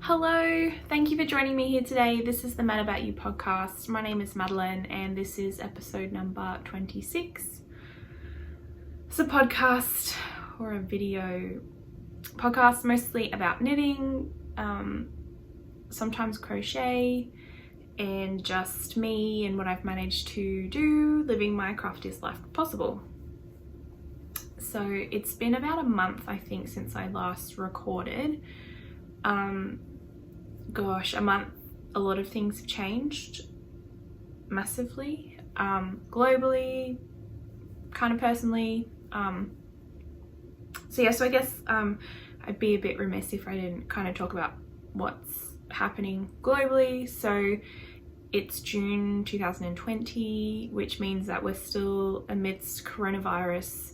Hello, thank you for joining me here today. This is the About Ewe Podcast. My name is Madeleine and this is episode number 26. It's a podcast or a video podcast mostly about knitting, sometimes crochet, and just me and what I've managed to do living my craftiest life possible. So it's been about a month, I think, since I last recorded. Gosh, a month, a lot of things have changed massively, globally, kind of personally. So I guess I'd be a bit remiss if I didn't kind of talk about what's happening globally. So it's June 2020, which means that we're still amidst coronavirus,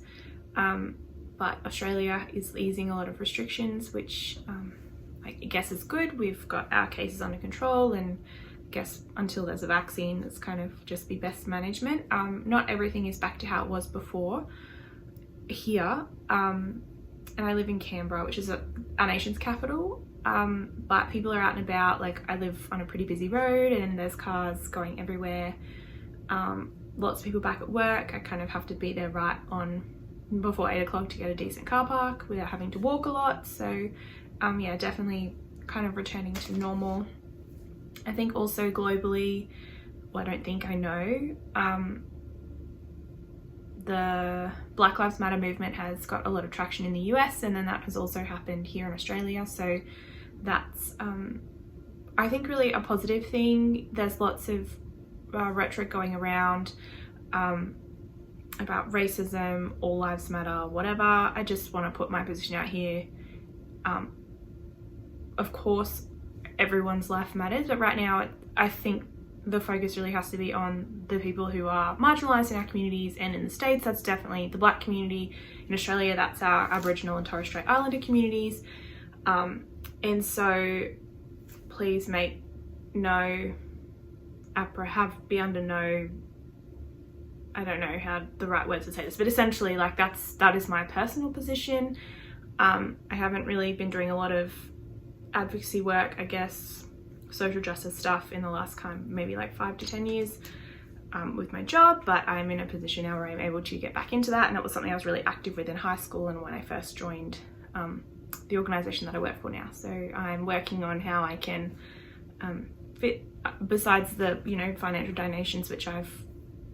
but Australia is easing a lot of restrictions, which I guess is good. We've got our cases under control, and I guess until there's a vaccine, it's kind of just be best management. Not everything is back to how it was before here, and I live in Canberra, which is our nation's capital, but people are out and about. Like, I live on a pretty busy road and there's cars going everywhere, lots of people back at work. I kind of have to be there right on before 8 o'clock to get a decent car park without having to walk a lot. So yeah, definitely kind of returning to normal. I think also globally, well, I don't think I know, the Black Lives Matter movement has got a lot of traction in the US, and then that has also happened here in Australia. So that's, I think, really a positive thing. There's lots of rhetoric going around about racism, all lives matter, whatever. I just want to put my position out here. Of course, everyone's life matters, but right now I think the focus really has to be on the people who are marginalised in our communities, and in the States that's definitely the Black community. In Australia that's our Aboriginal and Torres Strait Islander communities, and so please make no, be under no, I don't know how the right words to say this, but essentially, like, that is my personal position. I haven't really been doing a lot of advocacy work, I guess, social justice stuff in the last maybe like 5 to 10 years with my job, but I'm in a position now where I'm able to get back into that, and it was something I was really active with in high school and when I first joined the organisation that I work for now. So I'm working on how I can fit, besides the financial donations, which I've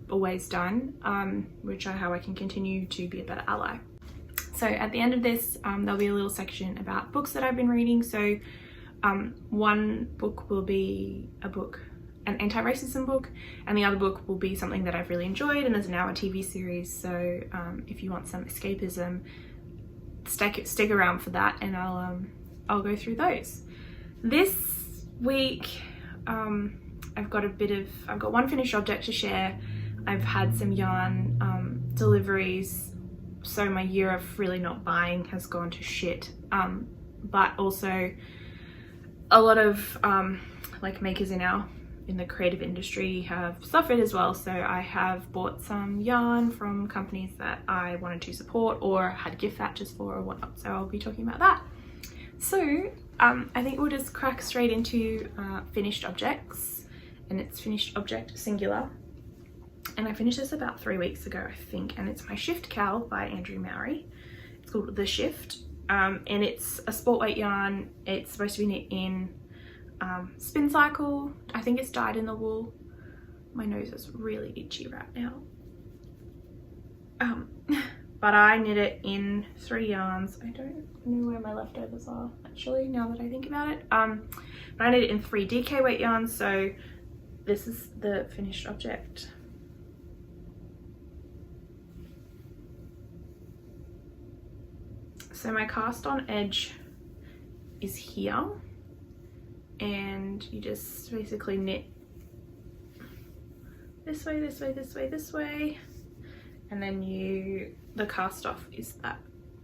always done, how I can continue to be a better ally. So at the end of this, there'll be a little section about books that I've been reading. So one book will be an anti-racism book, and the other book will be something that I've really enjoyed, and there's now a TV series. So if you want some escapism, stick around for that, and I'll go through those. This week, I've got one finished object to share. I've had some yarn deliveries. So my year of really not buying has gone to shit, but also a lot of like makers in the creative industry have suffered as well. So I have bought some yarn from companies that I wanted to support or had gift vouchers for or whatnot, so I'll be talking about that. So I think we'll just crack straight into finished objects, and it's finished object singular. And I finished this about 3 weeks ago, I think, and it's my Shift cowl by Andrea Mowry. It's called The Shift, and it's a sport weight yarn. It's supposed to be knit in spin cycle. I think it's dyed in the wool. My nose is really itchy right now. But I knit it in 3 yarns. I don't know where my leftovers are, actually, now that I think about it. But I knit it in 3 DK weight yarns, so this is the finished object. So my cast on edge is here, and you just basically knit this way, this way, this way, this way, and then the cast off is that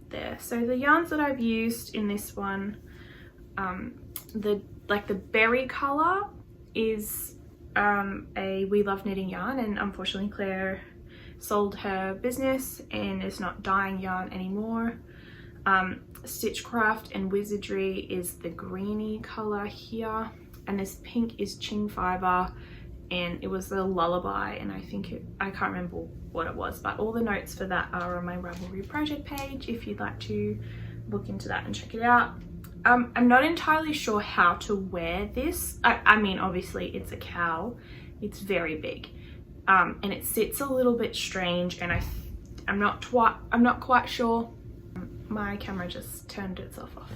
there. So the yarns that I've used in this one, the berry color is a We Love Knitting yarn, and unfortunately Claire sold her business and is not dyeing yarn anymore. Stichcraft and Wizardry is the greeny colour here, and this pink is Qing Fibre, and it was the Lullaby, and I can't remember what it was, but all the notes for that are on my Ravelry project page if you'd like to look into that and check it out. I'm not entirely sure how to wear this. I mean, obviously it's a cowl, it's very big, and it sits a little bit strange, and I'm not quite sure. My camera just turned itself off.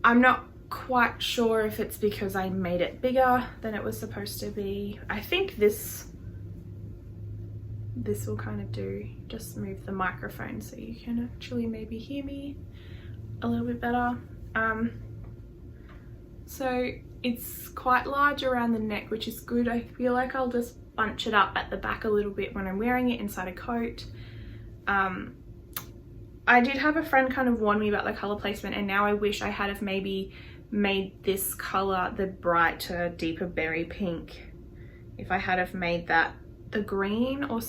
I'm not quite sure if it's because I made it bigger than it was supposed to be. I think this will kind of do. Just move the microphone so you can actually maybe hear me a little bit better. So it's quite large around the neck, which is good. I feel like I'll just bunch it up at the back a little bit when I'm wearing it inside a coat. I did have a friend kind of warn me about the colour placement, and now I wish I had have maybe made this colour the brighter, deeper berry pink. If I had have made that the green or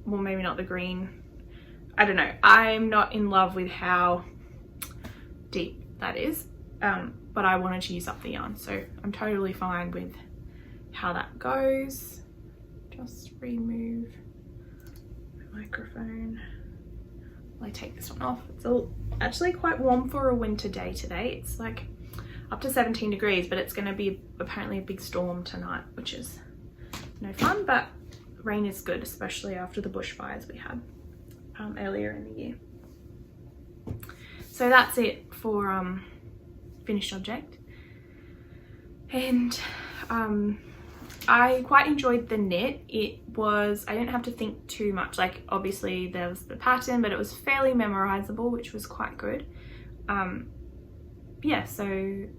well, maybe not the green. I don't know. I'm not in love with how deep that is, but I wanted to use up the yarn, so I'm totally fine with how that goes. Just remove my microphone. I take this one off. It's actually quite warm for a winter day today. It's like up to 17 degrees, but it's going to be apparently a big storm tonight, which is no fun, but rain is good, especially after the bushfires we had earlier in the year. So that's it for finished object. And I quite enjoyed the knit. I didn't have to think too much. Like, obviously there was the pattern, but it was fairly memorizable, which was quite good. Yeah, so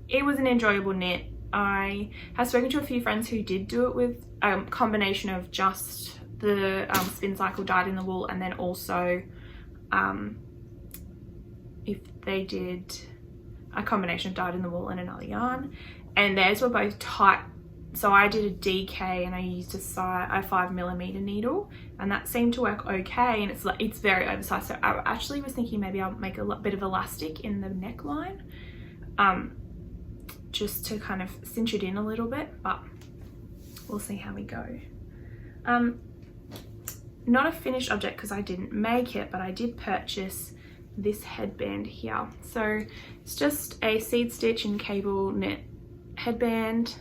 it was an enjoyable knit. I have spoken to a few friends who did do it with a combination of just the spin cycle dyed in the wool, and then also if they did a combination of dyed in the wool and another yarn, and theirs were both tight. So I did a DK and I used a 5mm needle, and that seemed to work okay, and it's very oversized. So I actually was thinking maybe I'll make a bit of elastic in the neckline, just to kind of cinch it in a little bit, but we'll see how we go. Not a finished object because I didn't make it, but I did purchase this headband here. So it's just a seed stitch and cable knit headband.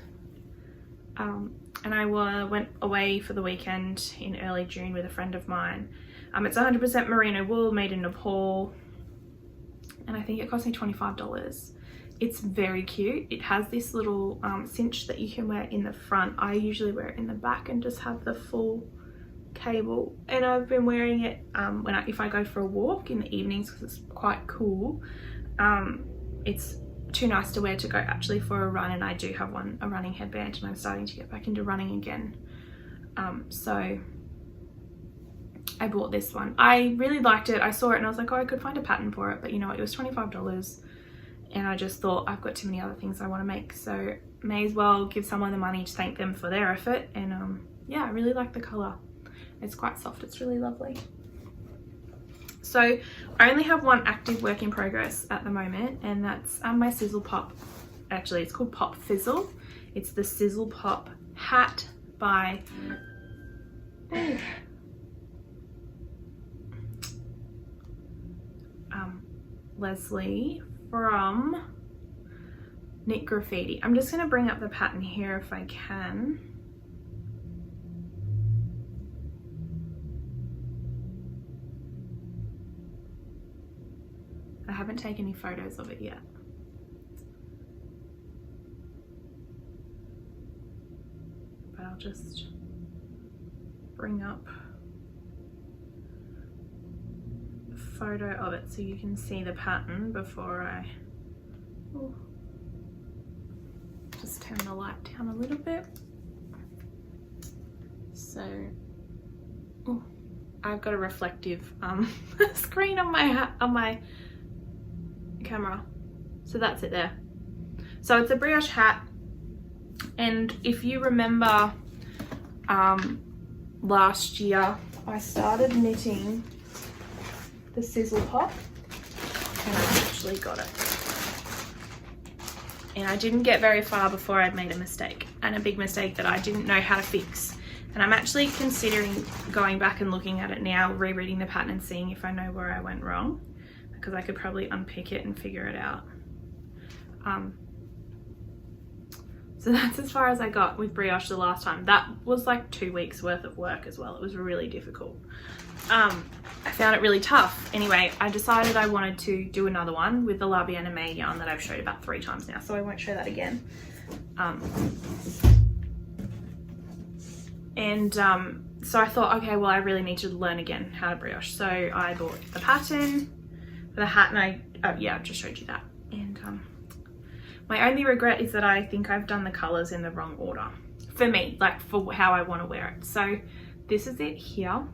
And I went away for the weekend in early June with a friend of mine. It's 100% merino wool made in Nepal, and I think it cost me $25. It's very cute. It has this little cinch that you can wear in the front. I usually wear it in the back and just have the full cable, and I've been wearing it if I go for a walk in the evenings because it's quite cool. It's too nice to wear to go actually for a run, and I do have a running headband, and I'm starting to get back into running again. So I bought this one. I really liked it. I saw it and I was like, oh, I could find a pattern for it, but you know, it was $25, and I just thought I've got too many other things I want to make, so may as well give someone the money to thank them for their effort. And yeah, I really like the colour. It's quite soft. It's really lovely. So I only have one active work in progress at the moment, and that's my Sizzle Pop. Actually, it's called Pop Fizzle. It's the Sizzle Pop hat by Leslie from Knit Graffiti. I'm just going to bring up the pattern here if I can. I haven't taken any photos of it yet. But I'll just bring up a photo of it so you can see the pattern before I just turn the light down a little bit. So I've got a reflective screen on my camera, so that's it there. So it's a brioche hat, and if you remember last year I started knitting the Sizzle Pop, and I actually got it. And I didn't get very far before I'd made a mistake, and a big mistake that I didn't know how to fix. And I'm actually considering going back and looking at it now, rereading the pattern and seeing if I know where I went wrong, because I could probably unpick it and figure it out. So that's as far as I got with brioche the last time. That was like 2 weeks worth of work as well. It was really difficult. I found it really tough. Anyway, I decided I wanted to do another one with the Lullaby and Handmade yarn that I've showed about 3 times now, so I won't show that again. So I thought, okay, well, I really need to learn again how to brioche. So I bought the pattern for the hat, and I've just showed you that. And my only regret is that I think I've done the colors in the wrong order for me, like for how I want to wear it. So this is it here.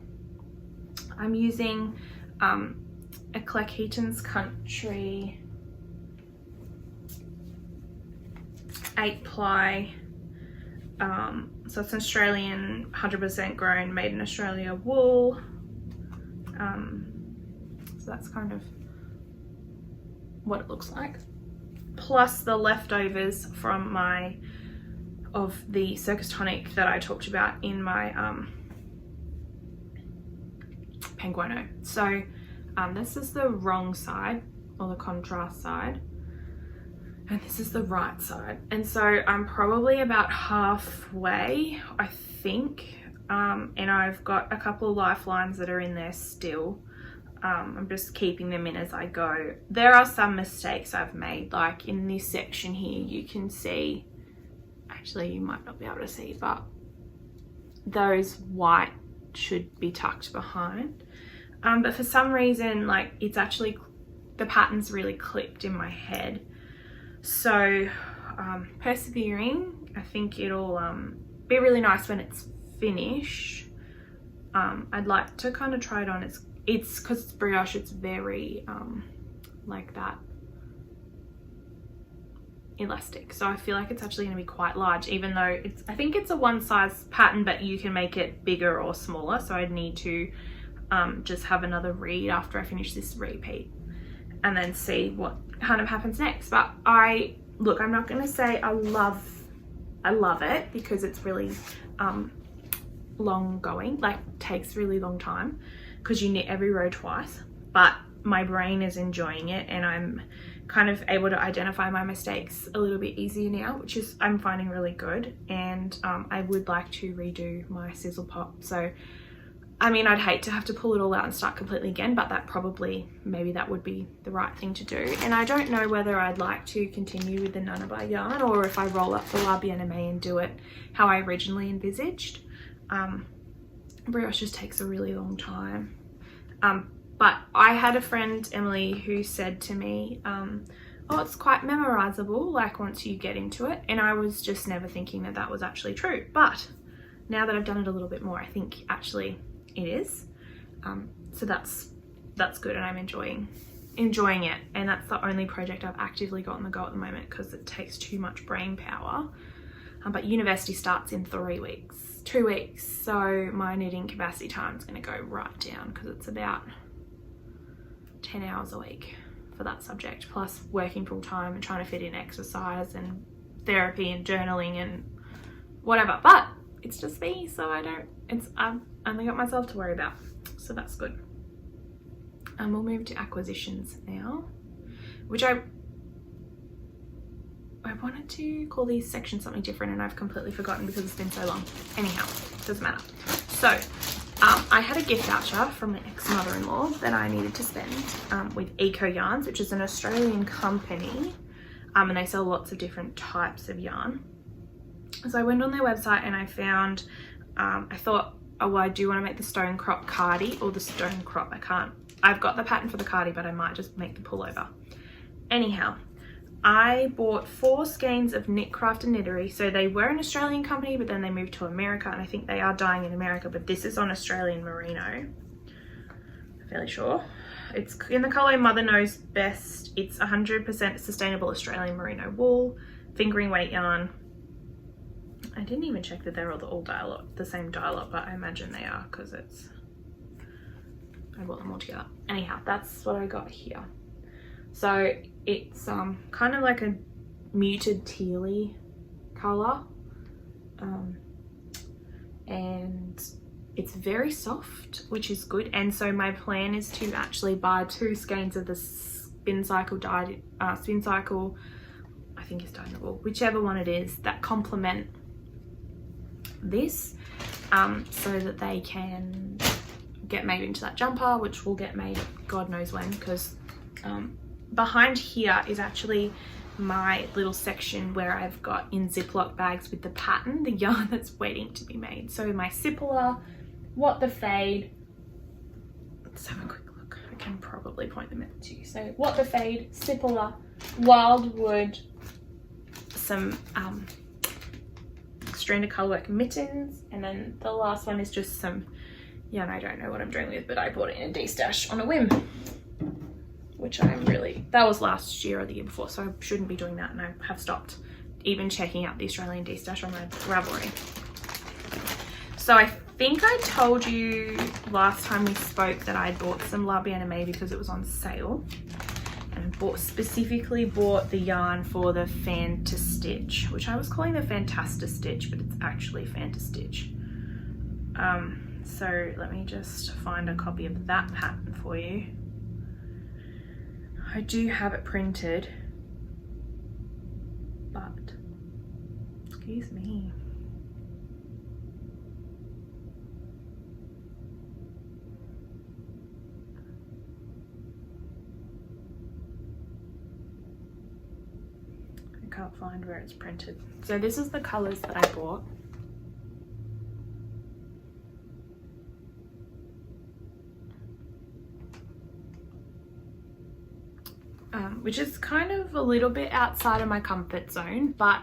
I'm using a Cleckheaton's Country 8-ply. So it's an Australian 100% grown, made in Australia wool. So that's kind of what it looks like. Plus the leftovers from the Circus Tonic that I talked about in my Penguino. So this is the wrong side, or the contrast side, and this is the right side. And so I'm probably about halfway, I think, and I've got a couple of lifelines that are in there still. I'm just keeping them in as I go. There are some mistakes I've made, like in this section here, you can see, actually you might not be able to see, but those white should be tucked behind. But for some reason, like, it's actually, the pattern's really clipped in my head. So persevering, I think it'll be really nice when it's finished. I'd like to kind of try it on. It's because it's brioche, it's very like that elastic, so I feel like it's actually going to be quite large, even though I think it's a one size pattern, but you can make it bigger or smaller. So I'd need to just have another read after I finish this repeat and then see what kind of happens next. But look, I'm not going to say I love it, because it's really long going, like takes really long time, because you knit every row twice, but my brain is enjoying it, and I'm kind of able to identify my mistakes a little bit easier now, which is, I'm finding really good. And I would like to redo my sizzle pop. So I mean, I'd hate to have to pull it all out and start completely again, but maybe that would be the right thing to do. And I don't know whether I'd like to continue with the Nunnaby yarn, or if I roll up the Lullaby and do it how I originally envisaged. Brioche just takes a really long time. But I had a friend, Emily, who said to me, oh, it's quite memorizable, like once you get into it. And I was just never thinking that that was actually true. But now that I've done it a little bit more, I think actually it is. So that's good, and I'm enjoying it. And that's the only project I've actively got on the go at the moment, because it takes too much brain power. But university starts in 2 weeks. So my knitting capacity time is going to go right down, because it's about 10 hours a week for that subject, plus working full time and trying to fit in exercise and therapy and journaling and whatever. But it's just me, so I've only got myself to worry about, so that's good. And we'll move to acquisitions now, which I wanted to call these sections something different, and I've completely forgotten because it's been so long. Anyhow, doesn't matter. So I had a gift voucher from an ex-mother-in-law that I needed to spend with Eco Yarns, which is an Australian company, and they sell lots of different types of yarn. So I went on their website and I found, I thought, oh, well, I do want to make the stonecrop cardi, or the stonecrop. I've got the pattern for the cardi, but I might just make the pullover. Anyhow, I bought 4 skeins of Knitcraft and Knittery. So they were an Australian company, but then they moved to America, and I think they are dying in America, but this is on Australian merino. I'm fairly sure. It's in the colourway Mother Knows Best. It's 100% sustainable Australian merino wool, fingering weight yarn. I didn't even check that they're all the same dial-up, but I imagine they are, because I bought them all together. Anyhow, that's what I got here. So it's kind of like a muted tealy color, and it's very soft, which is good. And so my plan is to actually buy 2 skeins of the spin cycle dyed, I think it's dyedable, whichever one it is, that complement this, so that they can get made into that jumper, which will get made God knows when, because behind here is actually my little section where I've got in Ziploc bags with the pattern, the yarn that's waiting to be made. So my Cipolla, What the Fade, let's have a quick look, I can probably point them out to you. So What the Fade, Cipolla, Wildwood, some stranded colourwork mittens, and then the last one is just some yarn I don't know what I'm doing with, but I bought it in a D-stash on a whim, which that was last year or the year before, so I shouldn't be doing that, and I have stopped even checking out the Australian D-stash on my Ravelry. So I think I told you last time we spoke that I bought some Lullaby because it was on sale, and specifically bought the yarn for the Fantastitch, which I was calling the Fantastitch, but it's actually Fantastitch. So let me just find a copy of that pattern for you. I do have it printed, but excuse me. I can't find where it's printed. So this is the colors that I bought. Which is kind of a little bit outside of my comfort zone, but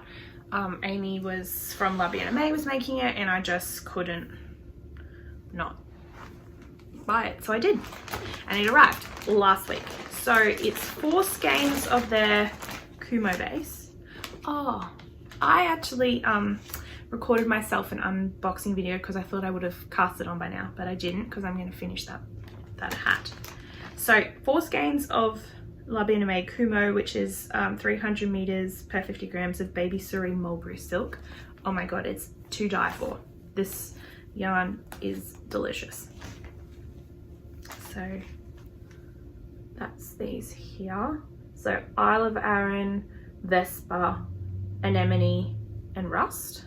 Amy was from Lullaby was making it, and I just couldn't not buy it, so I did, and it arrived last week. So it's 4 skeins of their Kumo base. Oh, I actually recorded myself an unboxing video because I thought I would have cast it on by now, but I didn't, because I'm going to finish that hat. So 4 skeins of Lullaby Kumo, which is 300 meters per 50 grams of baby Suri mulberry silk. Oh my god, it's to die for. This yarn is delicious. So that's these here. So Isle of Arran, Vespa, Anemone, and Rust.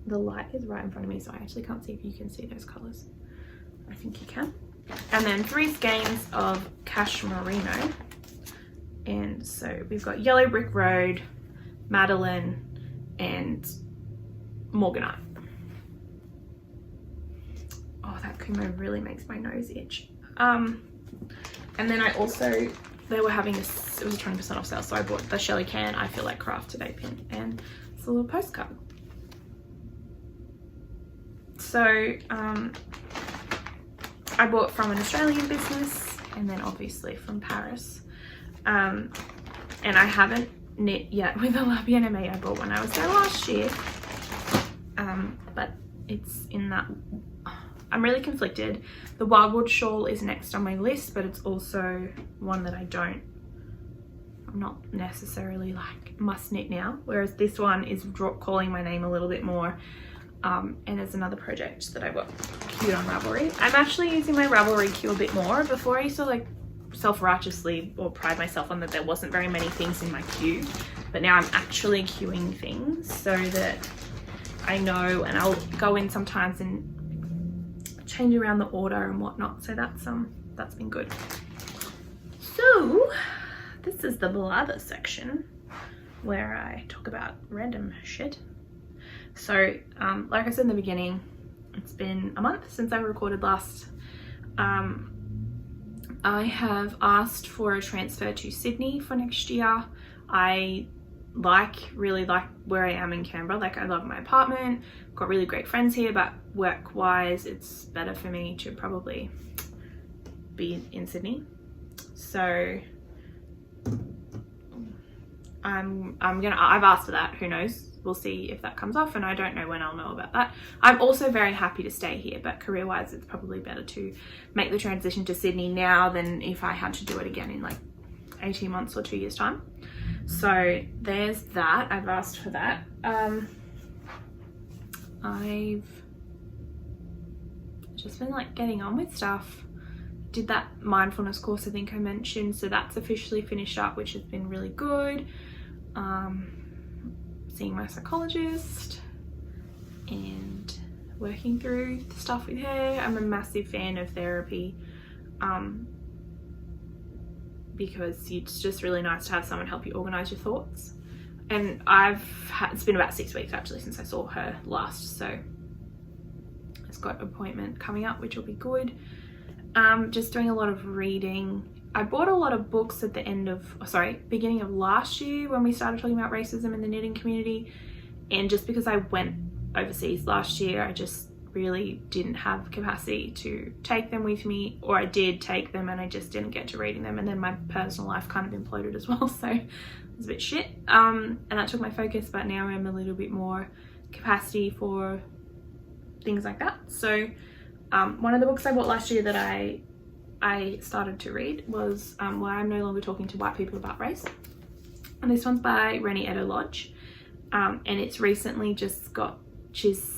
The light is right in front of me, so I actually can't see if you can see those colors. I think you can. And then 3 skeins of Cashmerino. And so we've got Yellow Brick Road, Madeleine, and Morganite. Oh, that Kumo really makes my nose itch. And then I also, they were having this, it was a 20% off sale, so I bought the Shelly Can I Feel Like Craft today pin, and it's a little postcard. So I bought from an Australian business, and then obviously from Paris. And I haven't knit yet with the Lullaby I bought when I was there last year. But it's in that, I'm really conflicted. The Wildwood shawl is next on my list, but it's also one that I'm not necessarily like must knit now. Whereas this one is calling my name a little bit more. And there's another project that I got queued on Ravelry. I'm actually using my Ravelry queue a bit more. Before I used to like self-righteously or pride myself on that there wasn't very many things in my queue, but now I'm actually queuing things so that I know, and I'll go in sometimes and change around the order and whatnot. So that's been good. So this is the Blather section where I talk about random shit. So like I said in the beginning, it's been a month since I recorded last. I have asked for a transfer to Sydney for next year. I really like where I am in Canberra. Like, I love my apartment, got really great friends here, but work wise it's better for me to probably be in Sydney. So I've asked for that, who knows, we'll see if that comes off, and I don't know when I'll know about that. I'm also very happy to stay here, but career-wise it's probably better to make the transition to Sydney now than if I had to do it again in like 18 months or 2 years time. So there's that. I've asked for that. I've just been like getting on with stuff. Did that mindfulness course I think I mentioned, so that's officially finished up, which has been really good. Seeing my psychologist and working through the stuff with her. I'm a massive fan of therapy, because it's just really nice to have someone help you organize your thoughts. And it's been about 6 weeks actually since I saw her last, so it's got an appointment coming up, which will be good. Just doing a lot of reading. I bought a lot of books at the beginning of last year when we started talking about racism in the knitting community, and just because I went overseas last year, I just really didn't have capacity to take them with me, or I did take them and I just didn't get to reading them, and then my personal life kind of imploded as well, so it was a bit shit, and that took my focus, but now I'm a little bit more capacity for things like that. So one of the books I bought last year that I started to read was Why I'm No Longer Talking to White People About Race, and this one's by Reni Eddo Lodge, and it's recently just got, she's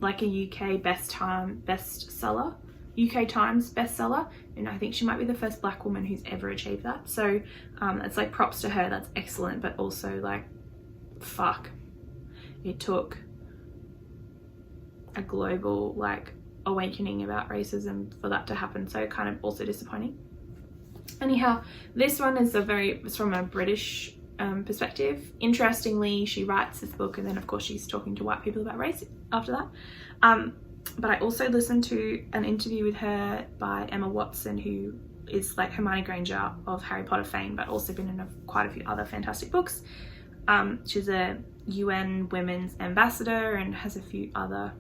like a UK bestseller, UK Times bestseller, and I think she might be the first black woman who's ever achieved that, so it's like props to her. That's excellent, but also like fuck, it took a global like awakening about racism for that to happen, so kind of also disappointing. Anyhow, this one is it's from a British perspective. Interestingly, she writes this book and then of course she's talking to white people about race after that, but I also listened to an interview with her by Emma Watson, who is like Hermione Granger of Harry Potter fame, but also been in quite a few other fantastic books. She's a UN Women's Ambassador and has a few other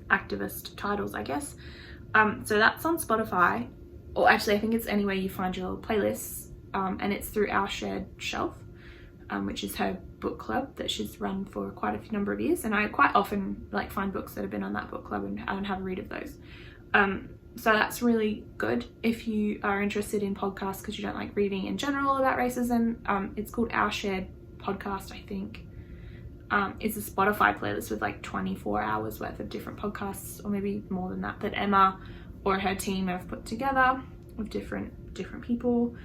activist titles, I guess. So that's on Spotify, or actually I think it's anywhere you find your playlists, and it's through Our Shared Shelf, which is her book club that she's run for quite a number of years, and I quite often like find books that have been on that book club and have a read of those. So that's really good if you are interested in podcasts because you don't like reading in general about racism. It's called Our Shared Podcast, I think. It's a Spotify playlist with like 24 hours worth of different podcasts, or maybe more than that Emma or her team have put together with different people.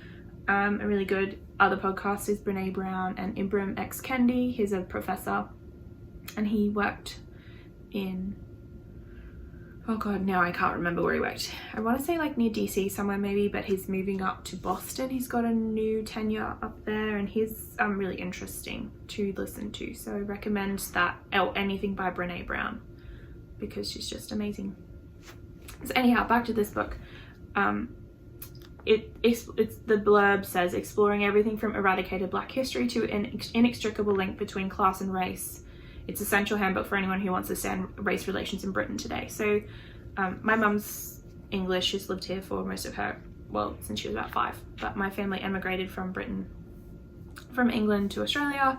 A really good other podcast is Brene Brown and Ibram X Kendi. He's a professor and he worked in, oh god, now I can't remember where he worked. I want to say like near DC somewhere maybe, but he's moving up to Boston. He's got a new tenure up there and he's really interesting to listen to. So I recommend that, or anything by Brene Brown, because she's just amazing. So anyhow, back to this book. It's the blurb says, exploring everything from eradicated black history to an inextricable link between class and race. It's an essential handbook for anyone who wants to understand race relations in Britain today. So my mum's English. She's lived here for most of her, well, since she was about 5. But my family emigrated from England to Australia.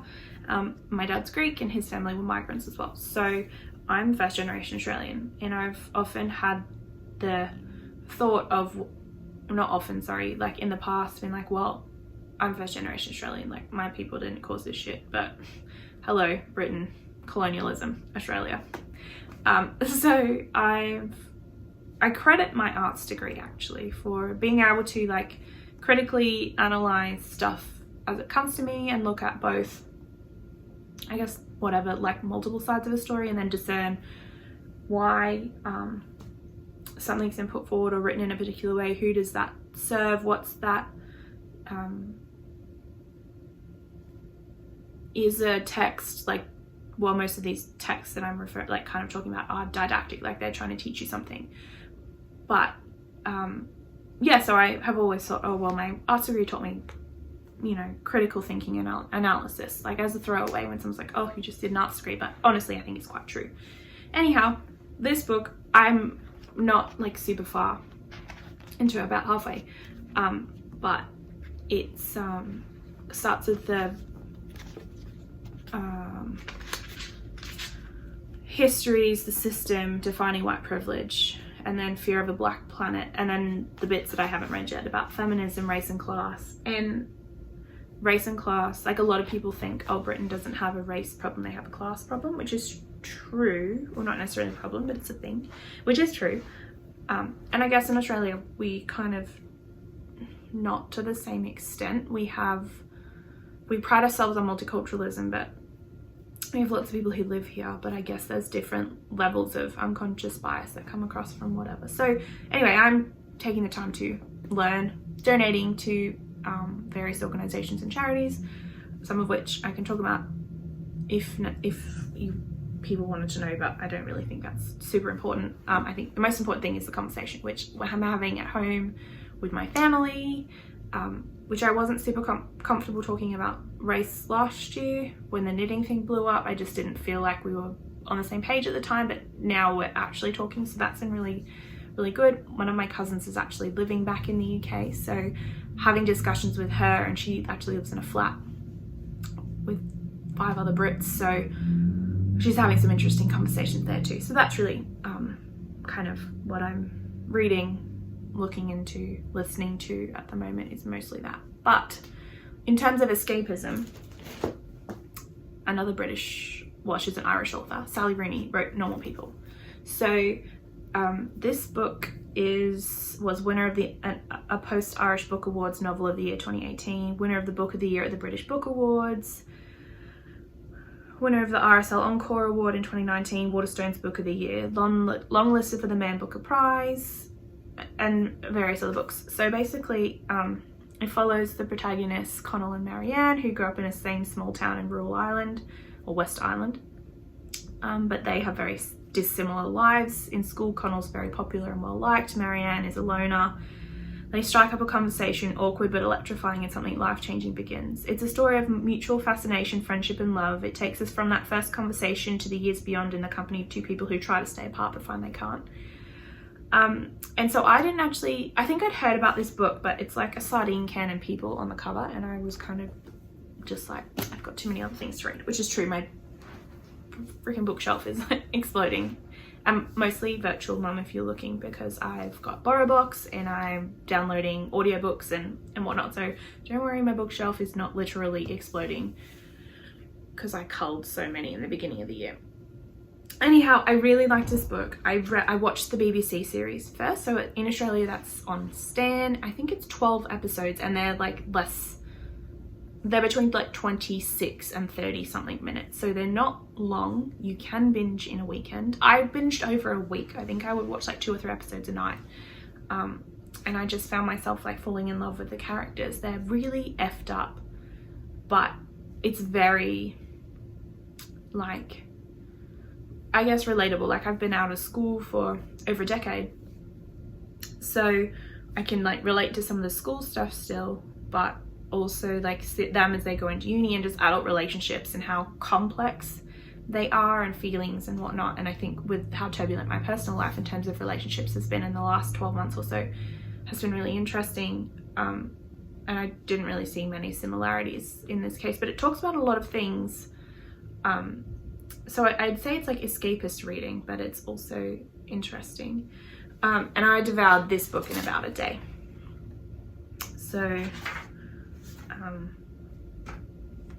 My dad's Greek and his family were migrants as well. So I'm first generation Australian, and I've often had the thought of, not often, sorry, like in the past been like, well, I'm first generation Australian, like my people didn't cause this shit, but hello, Britain, colonialism, Australia. So I credit my arts degree actually for being able to like critically analyze stuff as it comes to me and look at both, I guess, whatever, like multiple sides of a story, and then discern why something's been put forward or written in a particular way. Who does that serve? What's that? Is a text like, well, most of these texts that I'm kind of talking about are didactic, like they're trying to teach you something. But yeah, so I have always thought, oh well, my arts degree taught me, you know, critical thinking and analysis, like as a throwaway when someone's like, oh, you just did an arts degree, but honestly I think it's quite true. Anyhow, this book, I'm not like super far into it, about halfway, but it starts with the histories, the system, defining white privilege, and then Fear of a Black Planet, and then the bits that I haven't read yet about feminism, race and class. And race and class, like a lot of people think, oh, Britain doesn't have a race problem, they have a class problem, which is true. Well, not necessarily a problem, but it's a thing, which is true. And I guess in Australia, we kind of, not to the same extent. We pride ourselves on multiculturalism, but we have lots of people who live here, but I guess there's different levels of unconscious bias that come across from whatever. So anyway, I'm taking the time to learn, donating to various organizations and charities, some of which I can talk about if people wanted to know, but I don't really think that's super important. I think the most important thing is the conversation, which I'm having at home with my family, which I wasn't super comfortable talking about race last year when the knitting thing blew up. I just didn't feel like we were on the same page at the time, but now we're actually talking, so that's been really, really good. One of my cousins is actually living back in the UK, so having discussions with her, and she actually lives in a flat with 5 other Brits, so she's having some interesting conversations there too. So that's really kind of what I'm reading, looking into, listening to at the moment, is mostly that. But in terms of escapism, another British, well, she's an Irish author, Sally Rooney, wrote Normal People. So this book was winner of a Post-Irish Book Awards Novel of the Year 2018, winner of the Book of the Year at the British Book Awards, winner of the RSL Encore Award in 2019, Waterstone's Book of the Year, long listed for the Man Booker Prize, and various other books. So basically, it follows the protagonists, Connell and Marianne, who grew up in the same small town in rural Ireland, or West Island, but they have very dissimilar lives. In school, Connell's very popular and well liked, Marianne is a loner. They strike up a conversation, awkward but electrifying, and something life-changing begins. It's a story of mutual fascination, friendship and love. It takes us from that first conversation to the years beyond in the company of 2 people who try to stay apart but find they can't. And so I think I'd heard about this book, but it's like a sardine can and people on the cover, and I was kind of just like, I've got too many other things to read, which is true. My freaking bookshelf is exploding. I'm mostly virtual mum if you're looking, because I've got BorrowBox and I'm downloading audiobooks and whatnot, so don't worry, my bookshelf is not literally exploding because I culled so many in the beginning of the year. Anyhow, I really liked this book. I watched the BBC series first, so in Australia that's on Stan. I think it's 12 episodes, and they're like they're between like 26 and 30 something minutes, so they're not long. You can binge in a weekend. I binged over a week. I think I would watch like 2 or 3 episodes a night, and I just found myself like falling in love with the characters. They're really effed up, but it's very, like, I guess relatable. Like, I've been out of school for over a decade, so I can like relate to some of the school stuff still, but also like them as they go into uni and just adult relationships and how complex they are and feelings and whatnot. And I think with how turbulent my personal life in terms of relationships has been in the last 12 months or so has been really interesting, and I didn't really see many similarities in this case, but it talks about a lot of things. So I'd say it's like escapist reading, but it's also interesting. And I devoured this book in about a day. So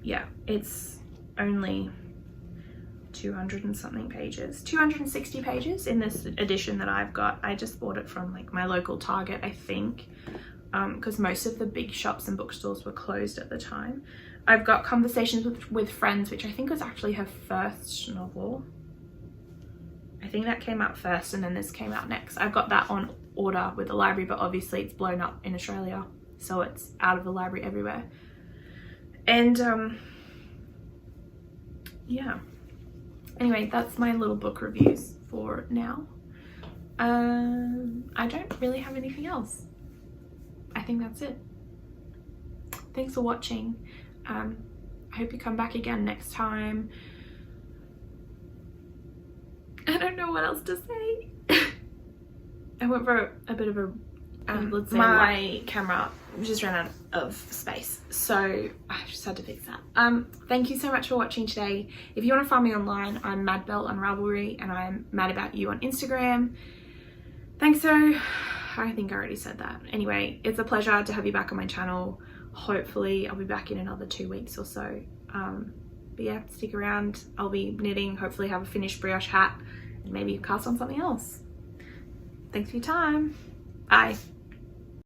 yeah, it's only 200 and something pages, 260 pages in this edition that I've got. I just bought it from like my local Target, I think, because most of the big shops and bookstores were closed at the time. I've got Conversations with Friends, which I think was actually her first novel. I think that came out first and then this came out next. I've got that on order with the library, but obviously it's blown up in Australia, so it's out of the library everywhere. And yeah, anyway, that's my little book reviews for now. I don't really have anything else. I think that's it. Thanks for watching. I hope you come back again next time. I don't know what else to say. I went for a bit of a my camera just ran out of space, so I just had to fix that. Thank you so much for watching today. If you want to find me online, I'm Madbell on Ravelry, and I'm Mad About You on Instagram. Thanks. So I think I already said that. Anyway, it's a pleasure to have you back on my channel. Hopefully I'll be back in another 2 weeks or so. But yeah, stick around. I'll be knitting, hopefully have a finished brioche hat, and maybe cast on something else. Thanks for your time. Bye.